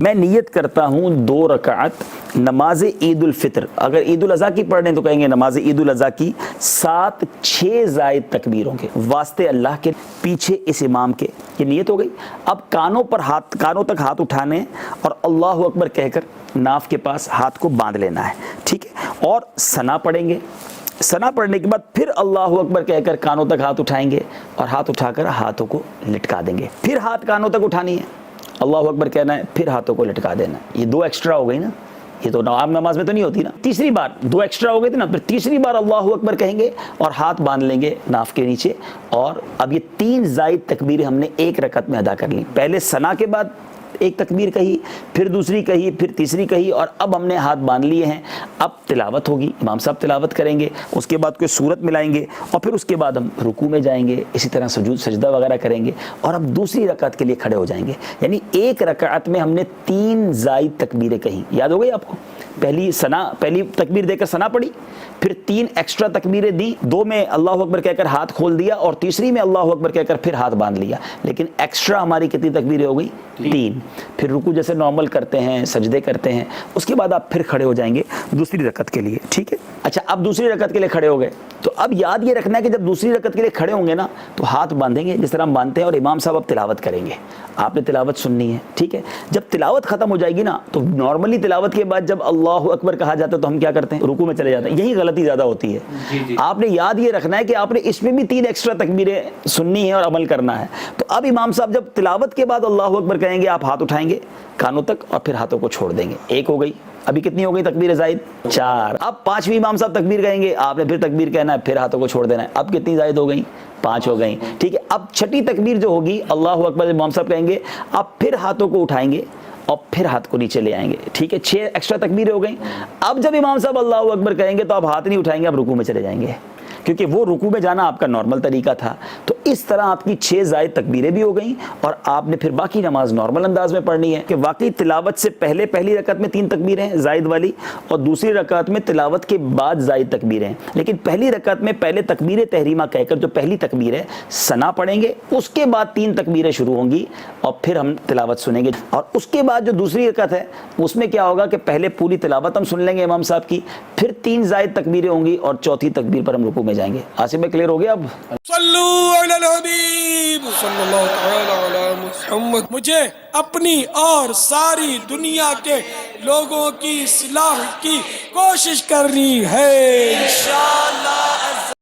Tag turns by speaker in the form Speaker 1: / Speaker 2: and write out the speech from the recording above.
Speaker 1: میں نیت کرتا ہوں 2 رکعت نماز عید الفطر، اگر عید الاضحیٰ کی پڑھ رہے ہیں تو کہیں گے نماز عید الاضحیٰ کی 7-6 زائد تکبیروں کے واسطے اللہ کے، پیچھے اس امام کے، یہ نیت ہو گئی۔ اب کانوں تک ہاتھ اٹھانے اور اللہ اکبر کہہ کر ناف کے پاس ہاتھ کو باندھ لینا ہے، ٹھیک ہے، اور ثنا پڑھیں گے۔ ثنا پڑھنے کے بعد پھر اللہ اکبر کہہ کر کانوں تک ہاتھ اٹھائیں گے اور ہاتھ اٹھا کر ہاتھوں کو لٹکا دیں گے، پھر ہاتھ کانوں تک اٹھانی ہے، اللہ اکبر کہنا ہے، پھر ہاتھوں کو لٹکا دینا ہے۔ یہ 2 ایکسٹرا ہو گئی نا، یہ تو عام نماز میں تو نہیں ہوتی نا۔ تیسری بار 2 ایکسٹرا ہو گئے تھے نا، پھر تیسری بار اللہ اکبر کہیں گے اور ہاتھ باندھ لیں گے ناف کے نیچے، اور اب یہ 3 زائد تکبیریں ہم نے ایک رکعت میں ادا کر لی۔ پہلے ثنا کے بعد ایک تکبیر کہی، پھر دوسری کہی، پھر تیسری کہی، اور اب ہم نے ہاتھ باندھ لیے ہیں۔ اب تلاوت ہوگی، امام صاحب تلاوت کریں گے، اس کے بعد کوئی سورت ملائیں گے، اور پھر اس کے بعد ہم رکوع میں جائیں گے، اسی طرح سجدہ وغیرہ کریں گے، اور اب دوسری رکعت کے لیے کھڑے ہو جائیں گے۔ یعنی ایک رکعت میں ہم نے 3 زائد تکبیریں کہیں، یاد ہو گئی آپ کو؟ پہلی تکبیر دے کر ثنا پڑھی، پھر 3 ایکسٹرا تکبیریں دی، 2 میں اللہ اکبر کہہ کر ہاتھ کھول دیا، اور تیسری میں اللہ اکبر کہہ کر پھر ہاتھ باندھ لیا، لیکن ایکسٹرا ہماری کتنی تکبیریں ہو گئی؟ 3۔ پھر رکوع جیسے نارمل کرتے ہیں، سجدے کرتے ہیں، اس کے بعد آپ پھر کھڑے ہو جائیں گے دوسری رکعت کے لیے، ٹھیک ہے؟ اچھا، اب دوسری رکعت کے لیے کھڑے ہو گئے تو اب یاد یہ رکھنا ہے کہ جب دوسری رکعت کے لیے کھڑے ہوں گے نا تو ہاتھ باندھیں گے جس طرح ہم باندھتے ہیں، اور امام صاحب اب تلاوت کریں گے، آپ نے تلاوت سننی ہے، ٹھیک ہے؟ جب تلاوت ختم ہو جائے گی نا تو نارملی تلاوت کے بعد جب اللہ اکبر کہا جاتا ہے تو ہم کیا کرتے ہیں؟ رکوع میں چلے جاتے ہیں۔ یہی غلطی زیادہ ہوتی ہے۔ آپ نے یاد یہ رکھنا ہے کہ آپ نے اس میں بھی 3 ایکسٹرا تکبیریں سننی ہے اور عمل کرنا ہے۔ تو اب امام صاحب جب تلاوت کے بعد اللہ اکبر کہیں گے، آپ ہاتھ اٹھائیں گے کانوں تک اور پھر ہاتھوں کو چھوڑ دیں گے۔ 1 ہو گئی، ابھی کتنی ہو گئی تکبیر زائد؟ 4۔ اب 5ویں امام صاحب تکبیر کہیں گے، آپ نے پھر تکبیر کہنا ہے، پھر ہاتھوں کو چھوڑ دینا ہے۔ اب کتنی زائد ہو گئی؟ 5 ہو گئی، ٹھیک ہے؟ اب 6ٹھی تکبیر جو ہوگی، اللہ اکبر امام صاحب کہیں گے، آپ پھر ہاتھوں کو اٹھائیں گے اور پھر ہاتھ کو نیچے لے آئیں گے، ٹھیک ہے؟ 6 ایکسٹرا تکبیریں ہو گئیں۔ اب جب امام صاحب اللہ اکبر کہیں گے تو آپ ہاتھ نہیں اٹھائیں گے، آپ رکوع میں چلے جائیں گے، کیونکہ وہ رکوع میں جانا آپ کا نارمل طریقہ تھا۔ تو اس طرح آپ کی 6 زائد تکبیریں بھی ہو گئیں، اور آپ نے پھر باقی نماز نارمل انداز میں پڑھنی ہے کہ واقعی تلاوت سے پہلے پہلی رکعت میں 3 تکبیریں زائد والی، اور دوسری رکعت میں تلاوت کے بعد زائد تکبیریں، لیکن پہلی رکعت میں پہلے تکبیر تحریمہ کہہ کر جو پہلی تکبیر ہے ثنا پڑھیں گے، اس کے بعد 3 تکبیریں شروع ہوں گی، اور پھر ہم تلاوت سنیں گے، اور اس کے بعد جو دوسری رکعت ہے اس میں کیا ہوگا کہ پہلے پوری تلاوت ہم سن لیں گے امام صاحب کی، پھر 3 زائد تکبیریں ہوں گی، اور چوتھی تکبیر پر ہم رکوع میں جائیں گے۔ آصف میں کلیئر ہو گیا اب؟
Speaker 2: صلو علی الحبیب صلی اللہ تعالی علی محمد۔ مجھے اپنی اور ساری دنیا کے لوگوں کی اصلاح کی کوشش کرنی ہے انشاءاللہ۔